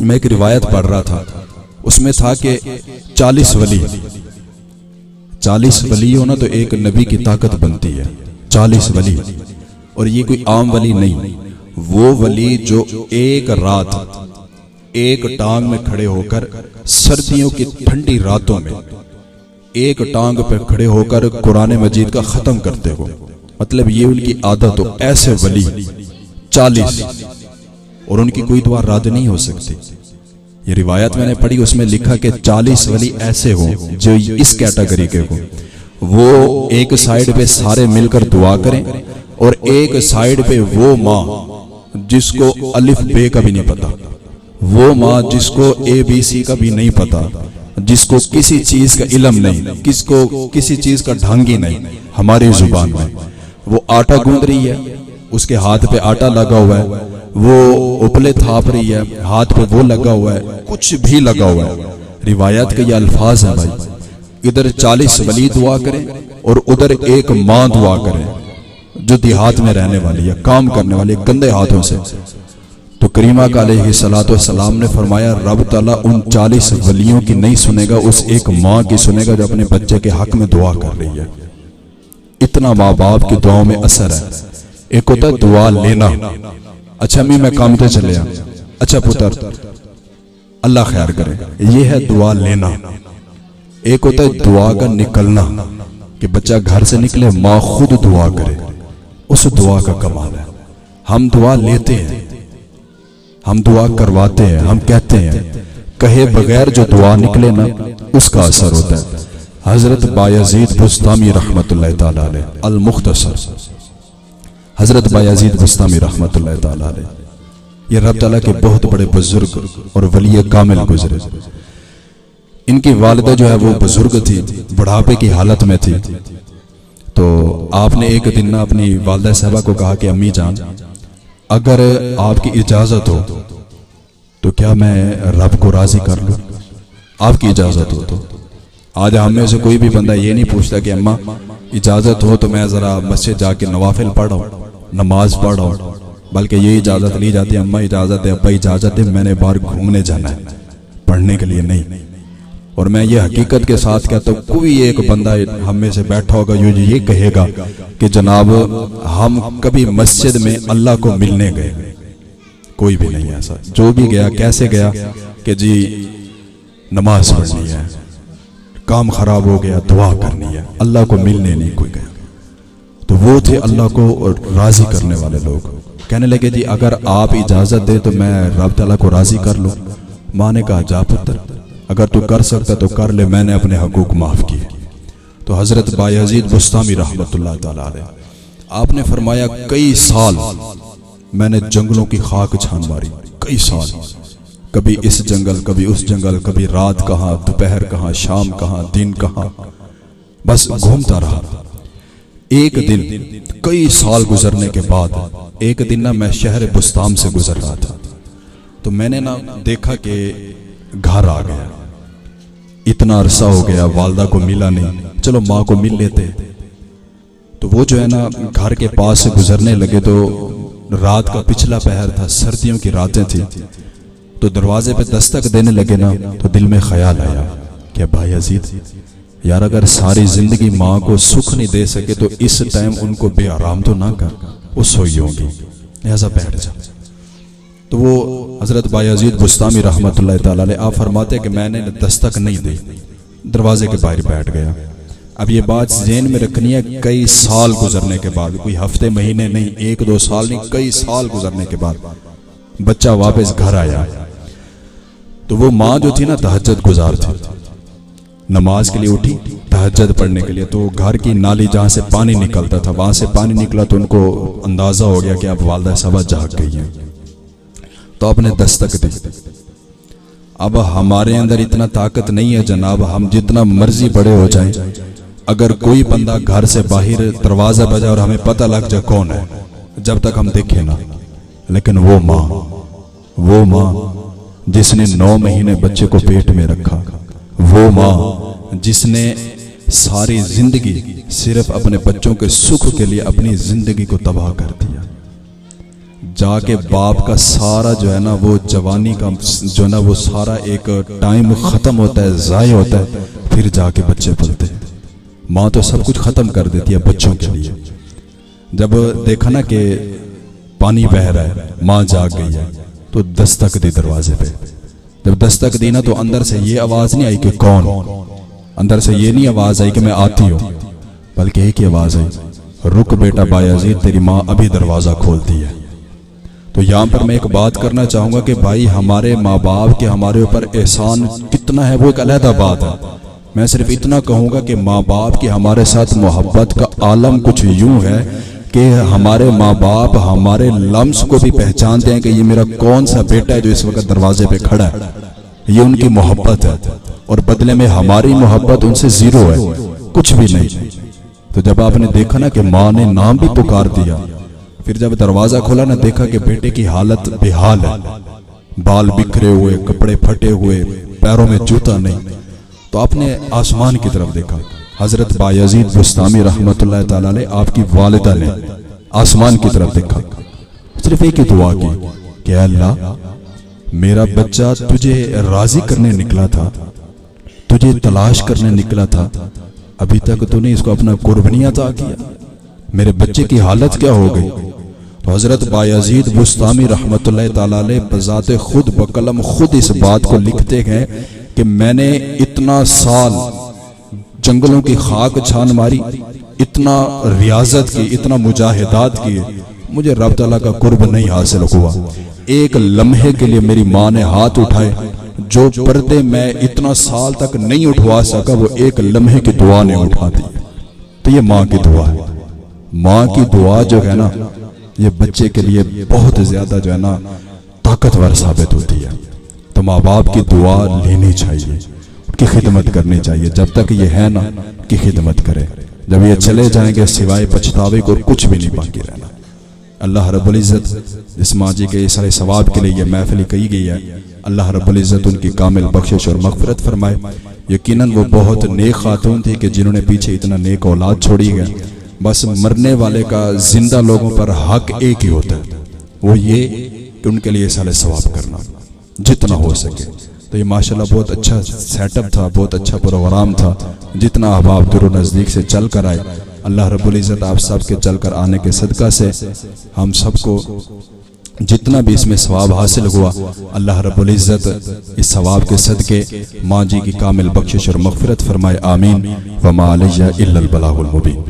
میں ایک روایت پڑھ رہا تھا، اس میں تھا کہ 40 ولی ہونا تو ایک نبی کی طاقت بنتی ہے، 40 ولی، اور یہ کوئی عام ولی نہیں، وہ ولی جو ایک رات ایک ٹانگ میں کھڑے ہو کر سردیوں کی ٹھنڈی راتوں میں ایک ٹانگ پہ کھڑے ہو کر قرآن مجید کا ختم کرتے ہو، مطلب یہ ان کی عادت ہو، ایسے ولی 40، اور ان کی کوئی دعا رد نہیں ہو سکتی۔ یہ روایت میں نے پڑھی، اس میں لکھا کہ 40 ولی ایسے ہوں جو اس کیٹیگری کے ہوں، وہ ایک سائیڈ پہ سارے مل کر دعا کریں، اور ایک سائیڈ پہ وہ ماں جس کو الف بے کا بھی نہیں پتا، وہ ماں جس کو اے بی سی کا بھی نہیں پتا، جس کو کسی چیز کا علم نہیں، کس کو کسی چیز کا ڈھنگ ہی نہیں، ہماری زبان میں وہ آٹا گوندھ رہی ہے، اس کے ہاتھ پہ آٹا لگا ہوا ہے، وہ اپلے تھاپ رہی ہے، ہاتھ پہ وہ لگا ہوا ہے، کچھ بھی لگا ہوا ہے۔ روایت کے یہ الفاظ ہیں بھائی، ادھر 40 ولی دعا کریں اور ادھر ایک ماں دعا کریں جو دیہات میں رہنے والی ہے، کام کرنے والی ہے گندے ہاتھوں سے۔ تو کریمہ کا علیہ الصلوۃ والسلام نے فرمایا رب تعالیٰ ان 40 ولیوں کی نہیں سنے گا، اس ایک ماں کی سنے گا جو اپنے بچے کے حق میں دعا کر رہی ہے۔ اتنا ماں باپ کی دعاؤں میں اثر ہے۔ ایک ہوتا ہے دعا لینا، اچھا امی میں کام تے چلے آ، اچھا پتر اللہ خیر کرے، یہ ہے دعا لینا۔ ایک ہوتا ہے دعا کا نکلنا، کہ بچہ گھر سے نکلے ماں خود دعا کرے، اس دعا کا کمال ہے۔ ہم دعا لیتے ہیں، ہم دعا کرواتے ہیں، ہم کہتے ہیں، کہے بغیر جو دعا نکلے نا اس کا اثر ہوتا ہے۔ حضرت بایزید بستامی رحمت اللہ تعالی علیہ المختصر، حضرت بایزید بستامی رحمت اللہ تعالی علیہ، یہ رب تعالیٰ کے بہت بڑے بزرگ اور ولی کامل گزرے۔ ان کی والدہ جو ہے وہ بزرگ تھی، بڑھاپے کی حالت میں تھی، تو آپ نے ایک دن اپنی والدہ صاحبہ کو کہا کہ امی جان اگر آپ کی اجازت ہو تو کیا میں رب کو راضی کر لوں، آپ کی اجازت ہو تو۔ آج ہم میں سے کوئی بھی بندہ یہ نہیں پوچھتا کہ اماں اجازت ہو تو میں ذرا مسجد جا کے نوافل پڑھا ہوں، نماز پڑھا ہوں، بلکہ یہ اجازت لی جاتی ہے اماں اجازت ہے، ابا اجازت ہے، میں نے باہر گھومنے جانا ہے، پڑھنے کے لیے نہیں۔ اور میں یہ حقیقت کے ساتھ کہتا ہوں کوئی ایک بندہ ہم میں سے بیٹھا ہوگا جو یہ کہے گا کہ جناب ہم کبھی مسجد میں اللہ کو ملنے گئے، کوئی بھی نہیں ایسا۔ جو بھی گیا کیسے گیا کہ جی نماز پڑھنی ہے، کام خراب ہو گیا دعا کرنی ہے، اللہ کو ملنے نہیں کوئی گیا۔ تو وہ تھے اللہ کو راضی کرنے والے لوگ، کہنے لگے جی اگر آپ اجازت دے تو میں رب تعالیٰ کو راضی کر لوں۔ ماں نے کہا جا پتر اگر تو کر سکتا تو کر لے، میں نے اپنے حقوق معاف کیے۔ تو حضرت بایزید بستامی رحمت اللہ تعالی علیہ آپ نے فرمایا کئی سال میں نے جنگلوں کی خاک چھان ماری، کئی سال، کبھی اس جنگل کبھی اس جنگل، کبھی رات کہاں دوپہر کہاں شام کہاں دن کہاں، بس گھومتا رہا۔ ایک دن کئی سال گزرنے کے بعد ایک دن نا میں شہر بستام سے گزر رہا تھا، تو میں نے نا دیکھا کہ گھر آ گیا، اتنا عرصہ ہو گیا والدہ کو ملا نہیں، چلو ماں کو مل لیتے۔ تو وہ جو ہے نا گھر کے پاس سے گزرنے لگے تو رات کا پچھلا پہر تھا، سردیوں کی راتیں تھی، تو دروازے پہ دستک دینے لگے نا تو دل میں خیال آیا کہ بھائی عزیز یار اگر ساری زندگی ماں کو سکھ نہیں دے سکے تو اس ٹائم ان کو بے آرام تو نہ کر، وہ سوئی ہوں گی، لہذا بیٹھ جا۔ تو وہ حضرت بایزید بستامی رحمت اللہ تعالی علیہ آپ فرماتے کہ میں نے دستک نہیں دی، دروازے کے باہر بیٹھ گیا۔ اب یہ بات ذہن میں رکھنی ہے، کئی سال گزرنے کے بعد، کوئی ہفتے مہینے نہیں، ایک دو سال نہیں، کئی سال گزرنے کے بعد بچہ واپس گھر آیا۔ تو وہ ماں جو تھی نا تہجد گزار تھی، نماز کے لیے اٹھی تہجد پڑھنے کے لیے، تو گھر کی نالی جہاں سے پانی نکلتا تھا وہاں سے پانی نکلا تو ان کو اندازہ ہو گیا کہ اب والدہ صاحبہ جاگ گئی ہیں، تو آپ نے دستک دی۔ اب ہمارے اندر اتنا طاقت نہیں ہے جناب، ہم جتنا مرضی بڑے ہو جائیں، اگر کوئی بندہ گھر سے باہر دروازہ بجا اور ہمیں پتہ لگ جائے کون ہے، جب تک ہم دیکھیں نا، لیکن وہ ماں جس نے 9 مہینے بچے کو پیٹ میں رکھا، وہ ماں جس نے ساری زندگی صرف اپنے بچوں کے سکھ کے لیے اپنی زندگی کو تباہ کر دیا، جا کے باپ کا سارا جو ہے نا وہ جوانی کا جو ہے نا وہ سارا ایک ٹائم ختم ہوتا ہے، ضائع ہوتا ہے، پھر جا کے بچے پلتے ہیں۔ ماں تو سب کچھ ختم کر دیتی ہے بچوں کے لیے۔ جب دیکھا نا کہ پانی بہہ رہا ہے، ماں جاگ گئی ہے تو دستک دی دروازے پہ۔ جب دستک دی نا تو اندر سے یہ آواز نہیں آئی کہ کون، اندر سے یہ نہیں آواز آئی کہ میں آتی ہوں، بلکہ ایک ہی آواز آئی، رک بیٹا بایزید، تیری ماں ابھی دروازہ کھولتی ہے۔ تو یہاں پر میں ایک بات کرنا چاہوں گا کہ بھائی ہمارے ماں باپ کے ہمارے اوپر احسان کتنا ہے وہ ایک علیحدہ بات ہے۔ میں صرف اتنا کہوں گا کہ ماں باپ کی ہمارے ساتھ محبت کا عالم کچھ یوں ہے کہ ہمارے ماں باپ ہمارے لمس کو بھی پہچانتے ہیں کہ یہ میرا کون سا بیٹا ہے جو اس وقت دروازے پہ کھڑا ہے، یہ ان کی محبت ہے، اور بدلے میں ہماری محبت ان سے زیرو ہے، کچھ بھی نہیں۔ تو جب آپ نے دیکھا نا کہ ماں نے نام بھی پکار دیا، پھر جب دروازہ کھولا نا دیکھا کہ بیٹے کی حالت بے حال ہے، بال بکھرے ہوئے، کپڑے پھٹے ہوئے، پیروں میں جوتا نہیں، تو آپ نے آسمان کی طرف دیکھا۔ حضرت بایزید بستامی رحمت اللہ تعالی علیہ آپ کی والدہ نے آسمان کی طرف دیکھا، صرف ایک ہی دعا کی کہ اے اللہ میرا بچہ تجھے راضی کرنے نکلا تھا، تجھے تلاش کرنے نکلا تھا، ابھی تک تو نے اس کو اپنا قرب نہیں عطا کیا، میرے بچے کی حالت کیا ہو گئی؟ تو حضرت بایزید بستامی رحمت اللہ تعالی علیہ بذات خود بقلم خود اس بات کو لکھتے گئے کہ میں نے اتنا سال جنگلوں کی خاک چھان ماری، اتنا ریاضت کی، اتنا مجاہدات کیے، مجھے رب تعالیٰ کا قرب نہیں حاصل ہوا۔ ایک لمحے کے لیے میری ماں نے ہاتھ اٹھائے، جو پردے میں اتنا سال تک نہیں اٹھوا سکا وہ ایک لمحے کی دعا نے اٹھا دی۔ تو یہ ماں کی دعا ہے۔ ماں کی دعا جو ہے نا یہ بچے کے لیے بہت زیادہ جو ہے نا طاقتور ثابت ہوتی ہے۔ تو ماں باپ کی دعا لینی چاہیے، ان کی خدمت کرنی چاہیے، جب تک یہ ہے نا کہ خدمت کرے، جب یہ چلے جائیں گے سوائے پچھتاوے کو کچھ بھی نہیں باقی رہنا۔ اللہ رب العزت اس ماں جی کے سارے ثواب کے لیے یہ محفل کہی گئی ہے، اللہ رب العزت ان کی کامل بخشش اور مغفرت فرمائے۔ یقیناً وہ بہت نیک خاتون تھی کہ جنہوں نے پیچھے اتنا نیک اولاد چھوڑی گئے۔ بس مرنے والے کا زندہ لوگوں پر حق ایک ہی ہوتا ہے، وہ یہ کہ ان کے لیے سارے ثواب کرنا جتنا ہو سکے۔ تو یہ ماشاءاللہ بہت اچھا سیٹ اپ تھا، بہت اچھا پروگرام تھا، جتنا احباب دور و نزدیک سے چل کر آئے، اللہ رب العزت آپ سب کے چل کر آنے کے صدقہ سے ہم سب کو جتنا بھی اس میں ثواب حاصل ہوا، اللہ رب العزت اس ثواب کے صدقے ماں جی کی کامل بخشش اور مغفرت فرمائے، آمین۔ وما علیہ الا البلاغ المبین۔